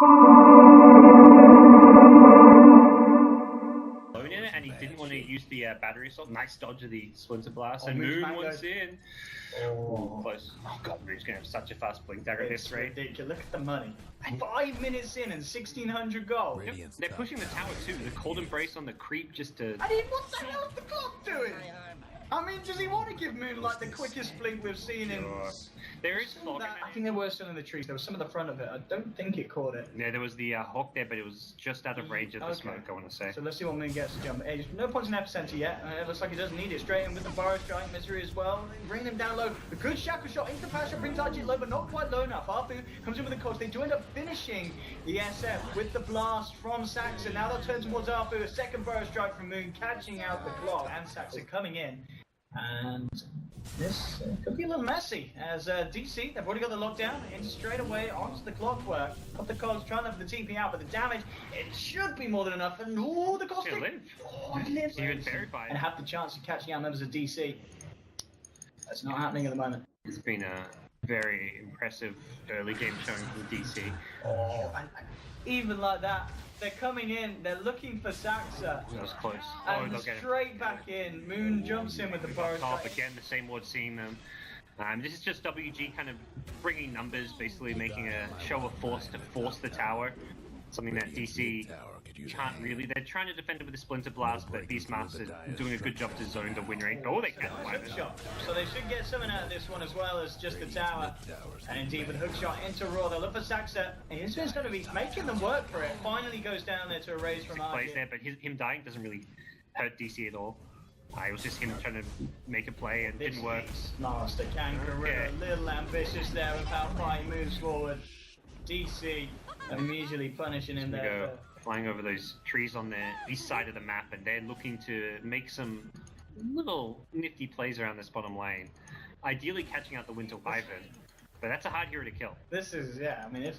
And he didn't want to use the battery assault. Nice dodge of the Splinter Blast, and Moon wants in. Oh, close. Oh god, Moon's gonna have such a fast blink dagger at this rate. Ridiculous. Look at the money. 5 minutes in and 1,600 gold. Yep. They're pushing the tower too. The cold embrace on the creep just to. I mean, what the hell is the clock doing? I mean, does he want to give Moon like the quickest blink we've seen in? There is fog. I think they were still in the trees. There was some of the front of it. I don't think it caught it. Yeah, there was the hawk there, but it was just out of range of the smoke, I want to say. So let's see what Moon gets to jump. Hey, no points in epicenter yet. It looks like he doesn't need it. Straight in with the Burrow Strike, Misery as well. Bring them down low. A good shackle shot into the power shot brings Archie low, but not quite low enough. Arfu comes in with the coach. They do end up finishing the SF with the blast from Saxon. Now they'll turn towards Arfu. A second Burrow Strike from Moon, catching out the clock. And Saxon coming in. And this could be a little messy, as DC, they've already got the lockdown, and straight away onto the clockwork. Got the cogs trying to have the TP out, but the damage, it should be more than enough. And oh, the cost he lives. Even verified. And have the chance of catching out members of DC. That's not happening at the moment. It's been a very impressive early game showing from DC. Oh, and even like that, they're coming in, they're looking for Saxa. That was close. And straight back in. Moon jumps in with the Burrow Strike. Again, the same word seeing them. This is just WG kind of bringing numbers, basically making a show of force to force the tower. Something that DC can't really. They're trying to defend it with the Splinter Blast, but Beastmaster is doing a good job to zone the win rate. Oh, they can hookshot. So they should get something out of this one as well as just the tower. And indeed, with hookshot into Raw, they'll look for Saxa. And this one's going to be making them work for it. Finally goes down there to a raise from plays there, but him dying doesn't really hurt DC at all. It was just him trying to make a play and didn't work. Master Kangaroo, a little ambitious there with how far he moves forward. DC immediately punishing him there. Flying over those trees on the east side of the map, and they're looking to make some little nifty plays around this bottom lane. Ideally catching out the Winter Wyvern, but that's a hard hero to kill. This is, yeah, I mean,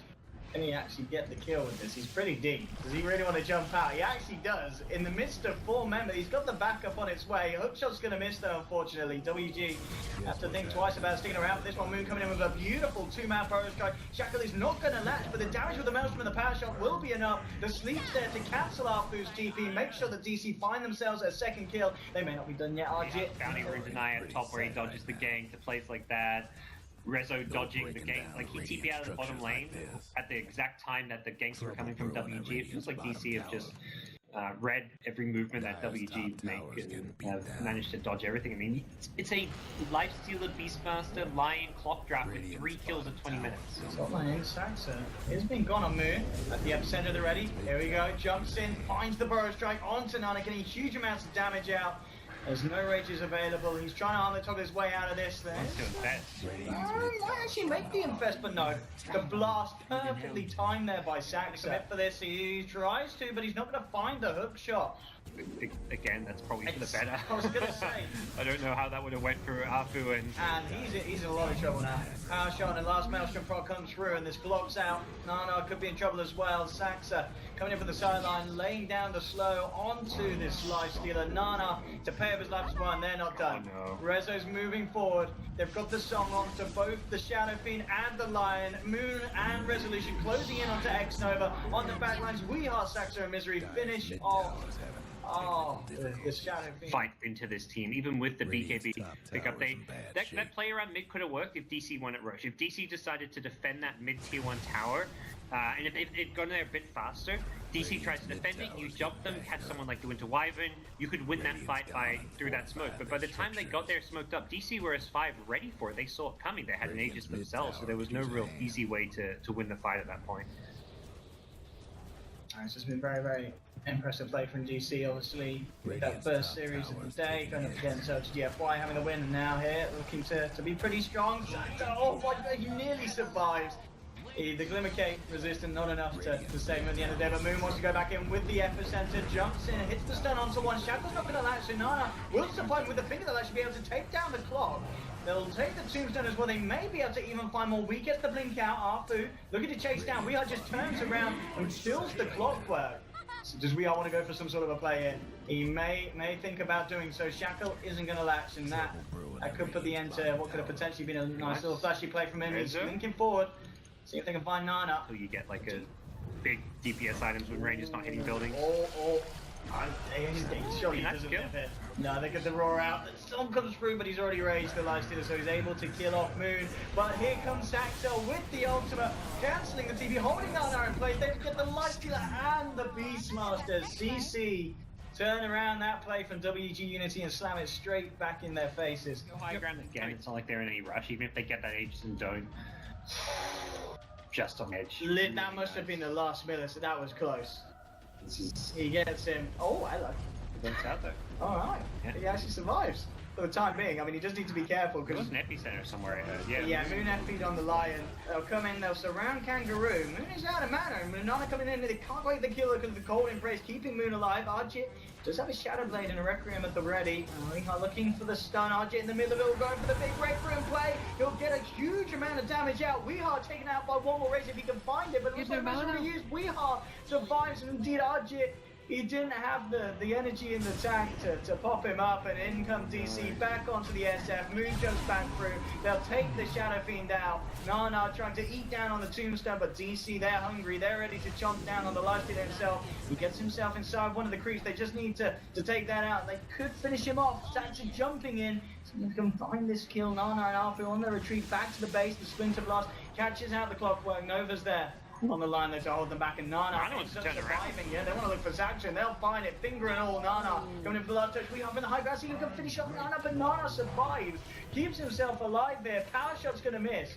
can he actually get the kill with this? He's pretty deep. Does he really want to jump out? He actually does. In the midst of 4 members, he's got the backup on its way. Hookshot's going to miss though, unfortunately. WG has to think twice about sticking around for this one. Moon coming in with a beautiful 2-man Burrow Strike. Shackle is not going to latch, but the damage with the Maelstrom and the power shot will be enough. The sleep's there to cancel Arfu's TP, make sure that DC find themselves a second kill. They may not be done yet, RG. Bounty Rune deny at top where he dodges the gang to plays like that. Rezo dodging the gank, like he TP out of the bottom lane at the exact time that the ganks were coming from WG. It feels like DC have just read every movement that WG make and have managed to dodge everything. I mean, it's a Lifestealer Beastmaster Lion clock draft with 3 kills in 20 minutes. Top-line Saxa has been gone on Moon at the epicenter of the ready. Here we go, jumps in, finds the Burrow Strike onto Nana, getting huge amounts of damage out. There's no rages available. He's trying to armor top his way out of this thing. Might actually make the infest, but no. The blast perfectly timed there by Saxa. For this, he tries to, but he's not going to find the hook shot. Again, that's probably for the better. I was going to say. I don't know how that would have went for Arfu and he's in a lot of trouble now. Power shot and last Maelstrom proc comes through and this blocks out. Nana could be in trouble as well. Saxa coming in from the sideline, laying down the slow onto this Lifestealer. Nana to pay up his life as well, and they're not done. Oh, no. Rezo's moving forward. They've got the song onto both the Shadow Fiend and the Lion. Moon and Resolution closing in onto X-Nova. On the backlines, We Are Saxa and Misery finish off. Oh, the Shadow Fiend. Fight into this team, even with the BKB pickup. That play around mid could have worked if DC won at Rush. If DC decided to defend that mid tier 1 tower, and if they'd gone there a bit faster, DC tries to defend it, you jump them, catch someone like the Winter Wyvern, you could win that fight through that smoke. But by the time they got there smoked up, DC were as 5 ready for it. They saw it coming. They had an Aegis themselves, so there was no real easy way to win the fight at that point. It's just been very, very impressive play from DC, obviously, with that first series of the day, going up against GFY having the win, and now here, looking to be pretty strong. Oh, he nearly survives. The Glimmer Cape resistant, not enough to save him at the end of the day, but Moon wants to go back in with the epicenter, jumps in, hits the stun onto one. Shackle's not going to latch, so Nana will survive with the finger. They'll actually be able to take down the clock. They'll take the tombstone as well. They may be able to even find more. We get the blink out. Arfu looking to chase down. We Are just turns around and steals the clockwork. So does We Are want to go for some sort of a play here? He may think about doing so. Shackle isn't going to latch, and that could put the end to what could have potentially been a nice little flashy play from him. He's linking forward. See if they can find Nana. So you get like a big DPS items when range is not hitting buildings. Surely he Nice doesn't kill. live it. No, they get the roar out. The storm comes through, but he's already raised the Lifestealer, so he's able to kill off Moon. But here comes Saxel with the ultimate, cancelling the TP, holding Nana in place. They get the Lifestealer and the Beastmaster. CC turn around that play from WG Unity and slam it straight back in their faces. Go high ground again. It's not like they're in any rush. Even if they get that Aegis and don't, just on edge. That must have been the last minute, so that was close. This is He gets him. Oh, hello. works out though. All right. Yeah. He actually survives for the time being. I mean, he just needs to be careful There because was an epicenter somewhere. I heard. yeah, Moon feed on the Lion. They'll come in, they'll surround Kangaroo. Moon is out of mana, and Munana coming in, they can't wait the killer because of the cold embrace, keeping Moon alive. Archit does have a Shadow Blade and a Requiem at the ready. We are looking for the stun. Archit in the middle of it, going for the big Requiem play. He'll get a huge amount of damage out. Weehar taken out by one more raise if he can find it, but it looks like Misery used. Weehar survives, and indeed Archit, he didn't have the energy in the tank to pop him up, and in come DC back onto the SF. Moon jumps back through. They'll take the Shadow Fiend out. Nana trying to eat down on the Tombstone, but DC, they're hungry. They're ready to chomp down on the Lifestealer himself. He gets himself inside one of the creeps. They just need to take that out. They could finish him off. Saxon jumping in. So can find this kill. Nana and Alfie on their retreat back to the base. The Splinter Blast catches out the Clockwork. Nova's there on the line there to hold them back, and Nana wants to ends up turn around. surviving. Yeah, they want to look for Saxon. They'll find it, finger and all. Nana coming in for the last touch. We have in the high ground, so you can finish off Nana, but Nana survives, keeps himself alive there. Power shot's gonna miss,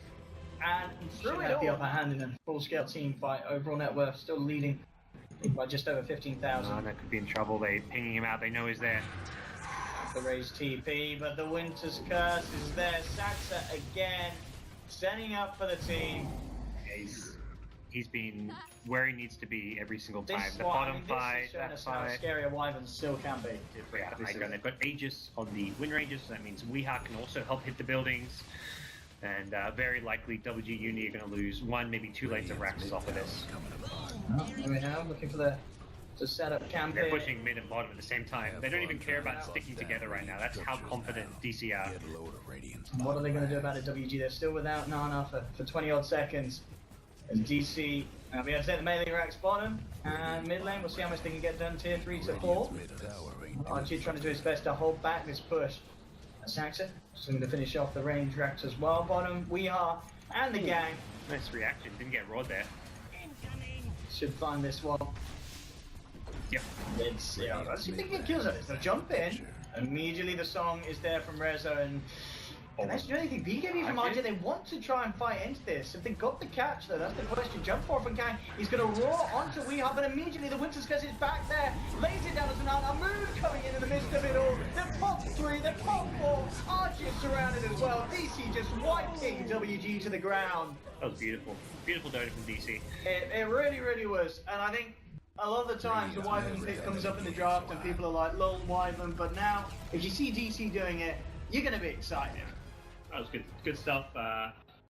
and through it all. The upper hand in a full-scale team fight. Overall net worth still leading by just over 15,000. Nana could be in trouble. They pinging him out. They know he's there. The raised TP, but the Winter's Curse is there. Saxa again, setting up for the team. He's been where he needs to be every single time. This The one, bottom this is fight, showing that us how fight. scary a Wyvern still can be. Yeah, high ground. They've got Aegis on the win ranges, so that means Weehawk can also help hit the buildings. And very likely WG Uni are going to lose one, maybe 2 lanes of Raxus off of this. Right now, looking for to set up camp They're here. pushing mid and bottom at the same time. They don't even care about sticking together right now. That's how confident DC are. What are they going to do about it, WG? They're still without Nana for 20 odd seconds. As DC, we have to take the melee racks bottom, and mid lane, we'll see how much they can get done, tier 3 to 4. Archie trying to do his best to hold back this push. Saxon, just going to finish off the range racks as well. Bottom, we are, and the gang Nice reaction. Didn't get roared there. should find this one. Yep. Let's see if they can get kills on this. They'll jump in. Immediately the song is there from Rezo, and can they do anything? BKB from RJ, they want to try and fight into this. If they got the catch though, that's the question. Jump forward from Kang. He's going to roar onto Weehawk, but immediately the Winter's Curse is back there. Lays it down as a Moon coming in the midst of it all. The pop 3, the pop 4. RJ is surrounded as well. DC just wiping WG to the ground. That was beautiful. Beautiful Dota from DC. It really, really was. And I think a lot of the times the Wyvern pick comes up in the draft and people are like, lol, Wyvern. But now, if you see DC doing it, you're going to be excited. That was good. Good stuff.